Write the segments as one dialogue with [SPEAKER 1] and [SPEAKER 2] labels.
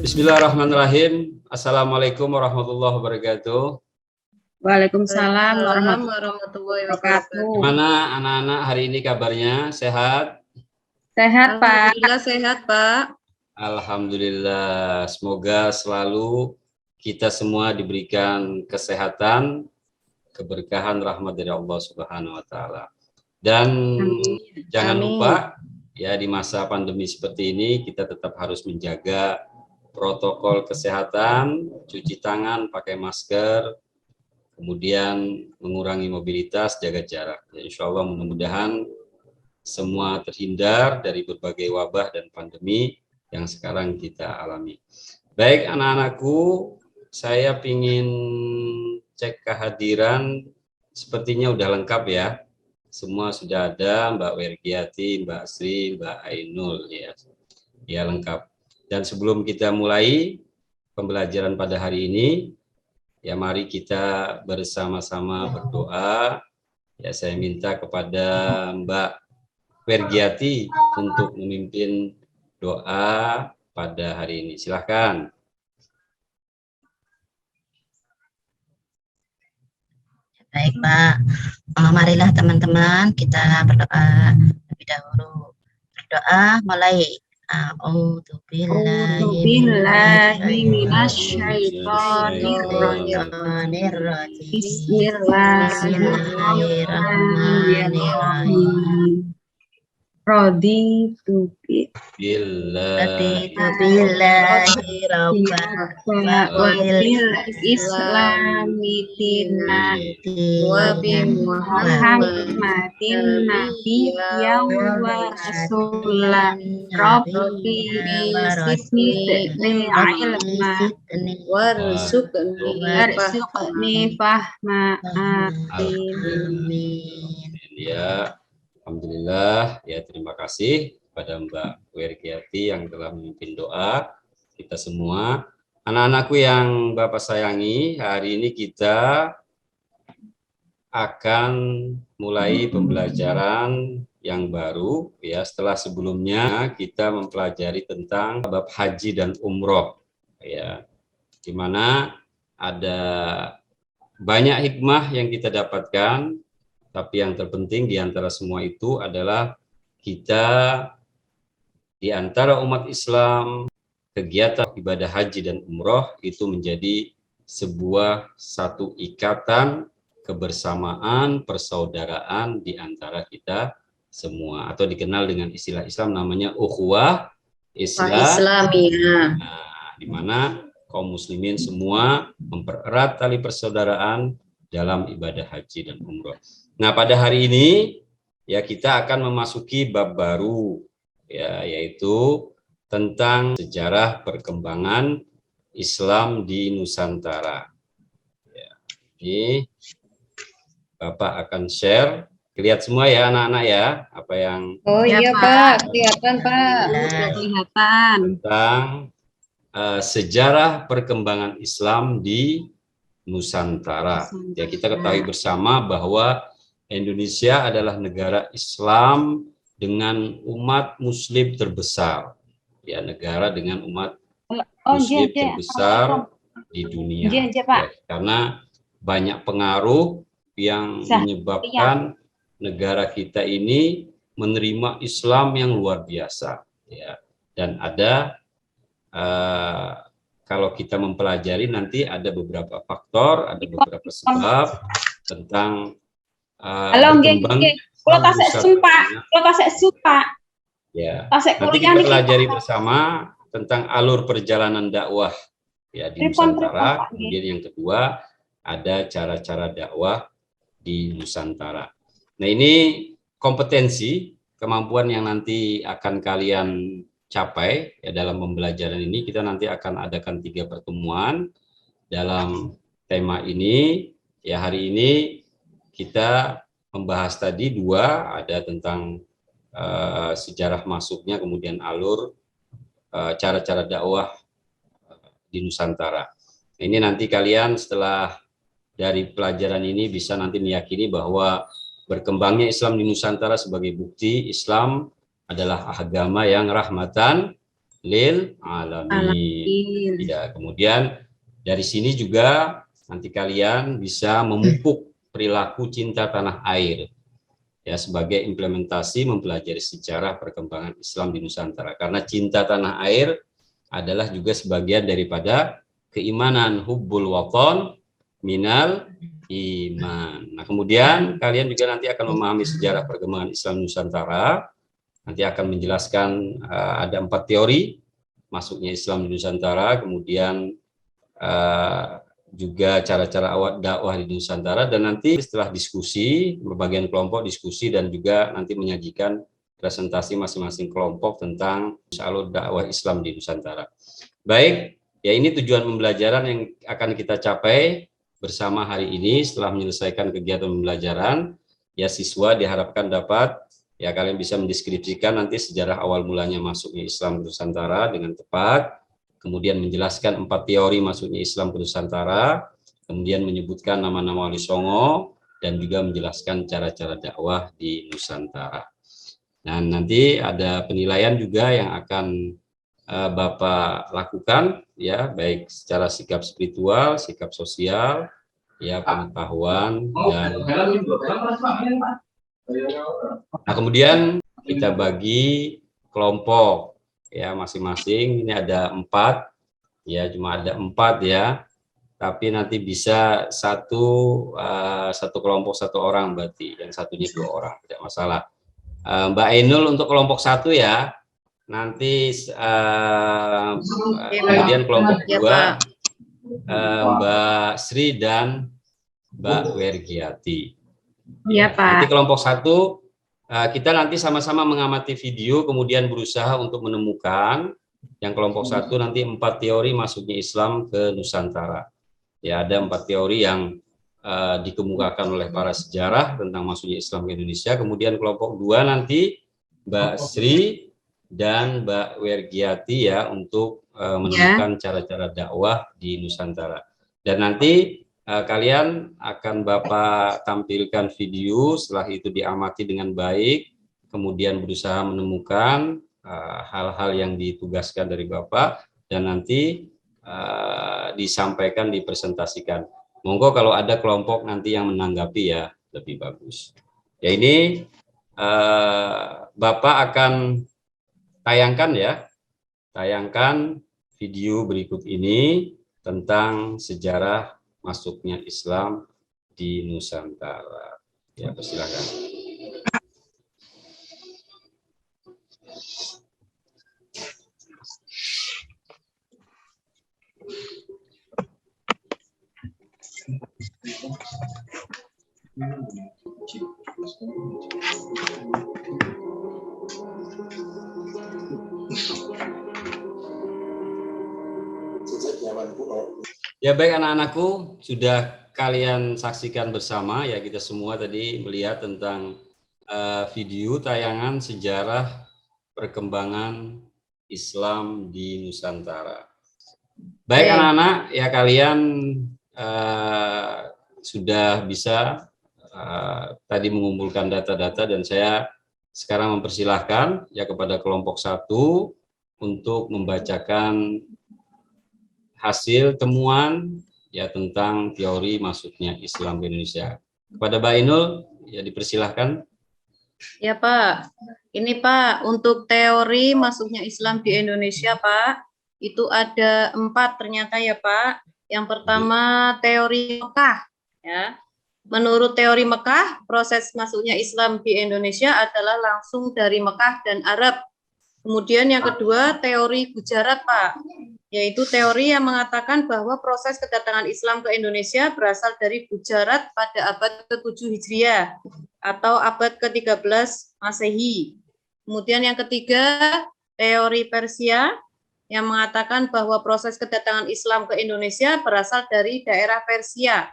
[SPEAKER 1] Bismillahirrahmanirrahim. Assalamualaikum warahmatullahi wabarakatuh.
[SPEAKER 2] Waalaikumsalam warahmatullahi wabarakatuh.
[SPEAKER 1] Gimana anak-anak hari ini kabarnya? Sehat?
[SPEAKER 2] Sehat, Pak.
[SPEAKER 3] Alhamdulillah sehat, Pak.
[SPEAKER 1] Alhamdulillah. Semoga selalu kita semua diberikan kesehatan, keberkahan, rahmat dari Allah Subhanahu wa Ta'ala. Dan jangan lupa ya, di masa pandemi seperti ini kita tetap harus menjaga protokol kesehatan, cuci tangan, pakai masker, kemudian mengurangi mobilitas, jaga jarak. Ya, insya Allah mudah-mudahan semua terhindar dari berbagai wabah dan pandemi yang sekarang kita alami. Baik anak-anakku, saya ingin cek kehadiran, sepertinya udah lengkap ya. Semua sudah ada, Mbak Wergiati, Mbak Sri, Mbak Ainul ya. Ya lengkap. Dan sebelum kita mulai pembelajaran pada hari ini, ya mari kita bersama-sama berdoa. Ya saya minta kepada Mbak Wergiati untuk memimpin doa pada hari ini. Silahkan.
[SPEAKER 4] Baik Pak, marilah teman-teman kita berdoa terlebih dahulu. Berdoa mulai. A'udzu billahi minasyaitonir rajim. Bismillahirrahmanirrahim.
[SPEAKER 2] Raditu
[SPEAKER 4] billahi rabban
[SPEAKER 2] wa bil islami dinan wa bi Muhammadin nabiyyan wa rasulan rabbi zidni ilma warzuqni fahma.
[SPEAKER 4] Amin.
[SPEAKER 1] Ya, alhamdulillah ya, terima kasih kepada Mbak Wergiati yang telah memimpin doa kita semua. Anak-anakku yang Bapak sayangi, hari ini kita akan mulai pembelajaran yang baru ya, setelah sebelumnya kita mempelajari tentang bab haji dan umroh ya, di mana ada banyak hikmah yang kita dapatkan, tapi yang terpenting di antara semua itu adalah kita di antara umat Islam, kegiatan ibadah haji dan umroh itu menjadi sebuah satu ikatan kebersamaan, persaudaraan di antara kita semua, atau dikenal dengan istilah Islam namanya ukhuwah Islamiyah. Nah, di mana kaum muslimin semua mempererat tali persaudaraan dalam ibadah haji dan umroh. Nah, pada hari ini ya kita akan memasuki bab baru ya, yaitu tentang sejarah perkembangan Islam di Nusantara. Ya, ini Bapak akan share. Lihat semua ya anak-anak ya, apa yang
[SPEAKER 3] iya Pak, kelihatan Pak.
[SPEAKER 2] Kelihatan.
[SPEAKER 1] Tentang sejarah perkembangan Islam di Nusantara. Ya, kita ketahui bersama bahwa Indonesia adalah negara Islam dengan umat Muslim terbesar. Ya, negara dengan umat Muslim terbesar di dunia. Ya, karena banyak pengaruh yang menyebabkan negara kita ini menerima Islam yang luar biasa. Ya, dan ada kalau kita mempelajari nanti ada beberapa faktor, ada beberapa sebab tentang berkembang. Ya, nanti kita pelajari bersama tentang alur perjalanan dakwah ya di Nusantara. Kemudian yang kedua ada cara-cara dakwah di Nusantara. Nah, ini kompetensi, kemampuan yang nanti akan kalian capai ya dalam pembelajaran ini. Kita nanti akan adakan 3 pertemuan dalam tema ini. Ya, hari ini kita membahas tadi 2, ada tentang sejarah masuknya, kemudian alur cara-cara dakwah di Nusantara. Ini nanti kalian setelah dari pelajaran ini bisa nanti meyakini bahwa berkembangnya Islam di Nusantara sebagai bukti Islam adalah agama yang rahmatan lil alamin. Ya, kemudian dari sini juga nanti kalian bisa memupuk perilaku cinta tanah air ya sebagai implementasi mempelajari sejarah perkembangan Islam di Nusantara. Karena cinta tanah air adalah juga sebagian daripada keimanan, hubbul waton minal iman. Nah, kemudian kalian juga nanti akan memahami sejarah perkembangan Islam Nusantara. Nanti akan menjelaskan ada 4 teori masuknya Islam di Nusantara, kemudian juga cara-cara awal dakwah di Nusantara, dan nanti setelah diskusi, berbagian kelompok diskusi dan juga nanti menyajikan presentasi masing-masing kelompok tentang alur dakwah Islam di Nusantara. Baik, ya ini tujuan pembelajaran yang akan kita capai bersama hari ini. Setelah menyelesaikan kegiatan pembelajaran, ya siswa diharapkan dapat, ya kalian bisa mendeskripsikan nanti sejarah awal mulanya masuknya Islam ke Nusantara dengan tepat, kemudian menjelaskan 4 teori masuknya Islam ke Nusantara, kemudian menyebutkan nama-nama Wali Songo, dan juga menjelaskan cara-cara dakwah di Nusantara. Dan nanti ada penilaian juga yang akan Bapak lakukan, ya baik secara sikap spiritual, sikap sosial, ya pengetahuan, dan nah kemudian kita bagi kelompok, ya masing-masing ini ada 4, ya cuma ada 4 ya, tapi nanti bisa satu kelompok 1 orang, berarti yang satunya 2 orang, tidak masalah. Mbak Ainul untuk kelompok 1 ya. Nanti kemudian kelompok 2 Mbak Sri dan Mbak Wergiati.
[SPEAKER 2] Iya, Pak.
[SPEAKER 1] Nanti kelompok 1 kita nanti sama-sama mengamati video, kemudian berusaha untuk menemukan yang kelompok 1 nanti 4 teori masuknya Islam ke Nusantara. Ya ada 4 teori yang dikemukakan oleh para sejarah tentang masuknya Islam ke Indonesia. Kemudian kelompok 2 nanti Mbak Sri dan Mbak Wergiati ya untuk menemukan cara-cara dakwah di Nusantara. Dan nanti kalian akan Bapak tampilkan video, setelah itu diamati dengan baik, kemudian berusaha menemukan hal-hal yang ditugaskan dari Bapak, dan nanti disampaikan, dipresentasikan. Monggo kalau ada kelompok nanti yang menanggapi ya lebih bagus. Ya ini Bapak akan tayangkan video berikut ini tentang sejarah masuknya Islam di Nusantara. Ya, persilakan. Ya baik anak-anakku, sudah kalian saksikan bersama ya, kita semua tadi melihat tentang video tayangan sejarah perkembangan Islam di Nusantara. Baik anak-anak, ya kalian sudah bisa tadi mengumpulkan data-data, dan saya sekarang mempersilahkan ya kepada kelompok 1 untuk membacakan hasil temuan ya tentang teori masuknya Islam ke Indonesia. Kepada Mbak Ainul ya dipersilahkan.
[SPEAKER 3] Ya Pak, ini Pak untuk teori masuknya Islam di Indonesia Pak, itu ada 4 ternyata ya Pak. Yang pertama teori Mekah ya. Menurut teori Mekah, proses masuknya Islam di Indonesia adalah langsung dari Mekah dan Arab. Kemudian yang kedua teori Gujarat Pak, yaitu teori yang mengatakan bahwa proses kedatangan Islam ke Indonesia berasal dari Gujarat pada abad ke-7 Hijriah atau abad ke-13 Masehi. Kemudian yang ketiga teori Persia yang mengatakan bahwa proses kedatangan Islam ke Indonesia berasal dari daerah Persia.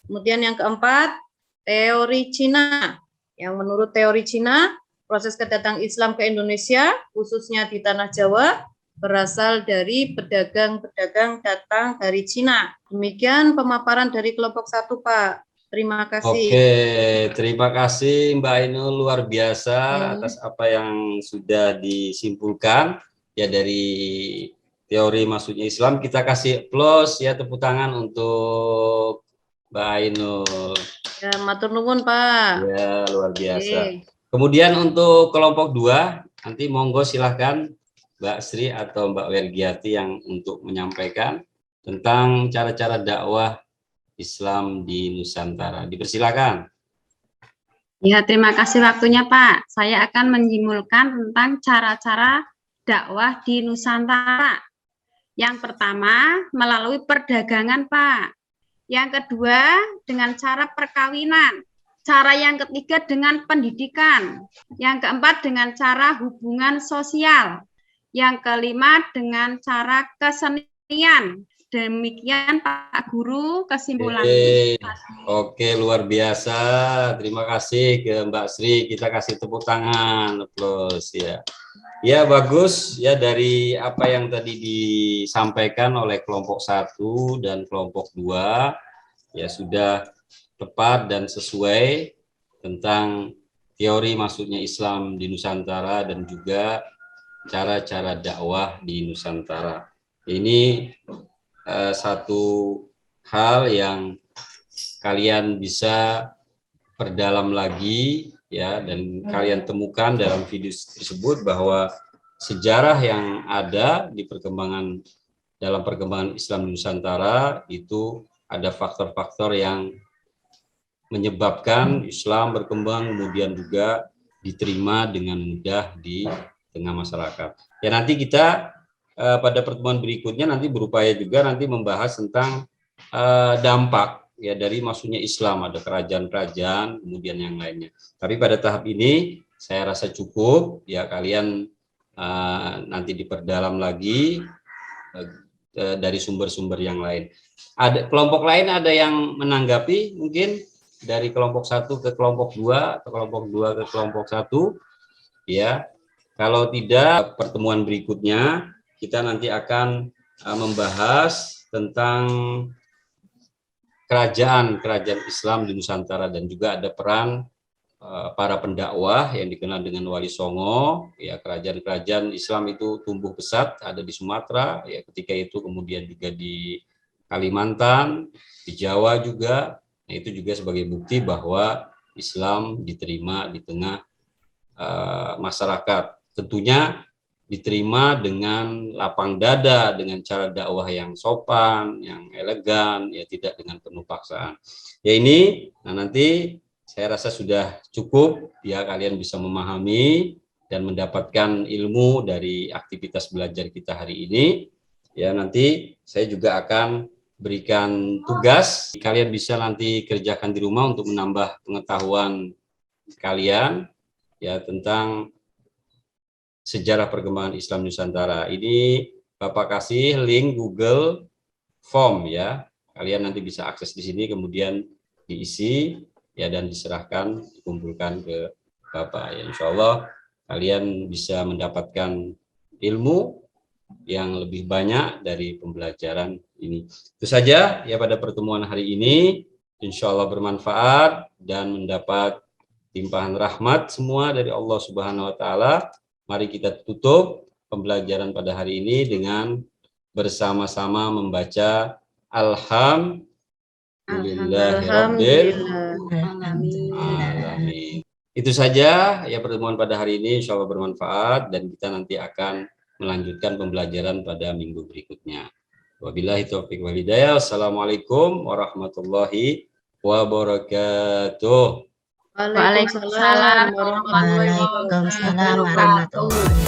[SPEAKER 3] Kemudian yang keempat teori Cina, yang menurut teori Cina proses kedatangan Islam ke Indonesia, khususnya di Tanah Jawa, berasal dari pedagang-pedagang datang dari Cina. Demikian pemaparan dari kelompok 1, Pak. Terima kasih.
[SPEAKER 1] Oke, terima kasih Mbak Ainul, luar biasa atas apa yang sudah disimpulkan ya dari teori masuknya Islam. Kita kasih plus ya, tepuk tangan untuk Mbak Ainul.
[SPEAKER 3] Ya, matur nuwun, Pak.
[SPEAKER 1] Ya, luar biasa.
[SPEAKER 3] Oke.
[SPEAKER 1] Kemudian untuk kelompok 2, nanti monggo silahkan Mbak Sri atau Mbak Wergiati yang untuk menyampaikan tentang cara-cara dakwah Islam di Nusantara. Dipersilakan.
[SPEAKER 2] Ya, terima kasih waktunya, Pak. Saya akan menyimpulkan tentang cara-cara dakwah di Nusantara. Yang pertama, melalui perdagangan, Pak. Yang kedua, dengan cara perkawinan. Cara yang ketiga dengan pendidikan. Yang keempat dengan cara hubungan sosial. Yang kelima dengan cara kesenian. Demikian Pak Guru kesimpulannya.
[SPEAKER 1] Oke, luar biasa. Terima kasih ke Mbak Sri. Kita kasih tepuk tangan, plus ya. Ya, bagus ya, dari apa yang tadi disampaikan oleh kelompok 1 dan kelompok 2 ya sudah tepat dan sesuai tentang teori masuknya Islam di Nusantara dan juga cara-cara dakwah di Nusantara. Ini satu hal yang kalian bisa perdalam lagi ya, dan kalian temukan dalam video tersebut bahwa sejarah yang ada di dalam perkembangan Islam di Nusantara itu ada faktor-faktor yang menyebabkan Islam berkembang kemudian juga diterima dengan mudah di tengah masyarakat. Ya, nanti kita pada pertemuan berikutnya nanti berupaya juga nanti membahas tentang dampak ya dari masuknya Islam, ada kerajaan-kerajaan kemudian yang lainnya. Tapi pada tahap ini saya rasa cukup ya, kalian nanti diperdalam lagi dari sumber-sumber yang lain. Ada kelompok lain ada yang menanggapi mungkin dari kelompok 1 ke kelompok 2 atau kelompok 2 ke kelompok 1 ya. Kalau tidak, pertemuan berikutnya kita nanti akan membahas tentang kerajaan Islam di Nusantara dan juga ada peran para pendakwah yang dikenal dengan Wali Songo ya. Kerajaan Islam itu tumbuh pesat, ada di Sumatera ya ketika itu, kemudian juga di Kalimantan, di Jawa juga. Nah, itu juga sebagai bukti bahwa Islam diterima di tengah masyarakat. Tentunya diterima dengan lapang dada, dengan cara dakwah yang sopan, yang elegan, ya tidak dengan penuh paksaan. Ya ini, nah nanti saya rasa sudah cukup ya, kalian bisa memahami dan mendapatkan ilmu dari aktivitas belajar kita hari ini. Ya, nanti saya juga akan berikan tugas, kalian bisa nanti kerjakan di rumah untuk menambah pengetahuan kalian ya tentang sejarah perkembangan Islam Nusantara. Ini Bapak kasih link Google Form ya. Kalian nanti bisa akses di sini, kemudian diisi ya dan diserahkan, dikumpulkan ke Bapak ya. Insya Allah kalian bisa mendapatkan ilmu yang lebih banyak dari pembelajaran ini. Itu saja ya pada pertemuan hari ini. Insya Allah bermanfaat dan mendapat limpahan rahmat semua dari Allah Subhanahu wa Ta'ala. Mari kita tutup pembelajaran pada hari ini dengan bersama-sama membaca Alhamdulillahirabbil alamin. Itu saja ya pertemuan pada hari ini, insya Allah bermanfaat dan kita nanti akan melanjutkan pembelajaran pada minggu berikutnya. Wabillahi taufiq wal hidayah. Wassalamualaikum warahmatullahi wabarakatuh.
[SPEAKER 3] Waalaikumsalam warahmatullahi
[SPEAKER 4] Waalaikumsalam warahmatullahi wabarakatuh.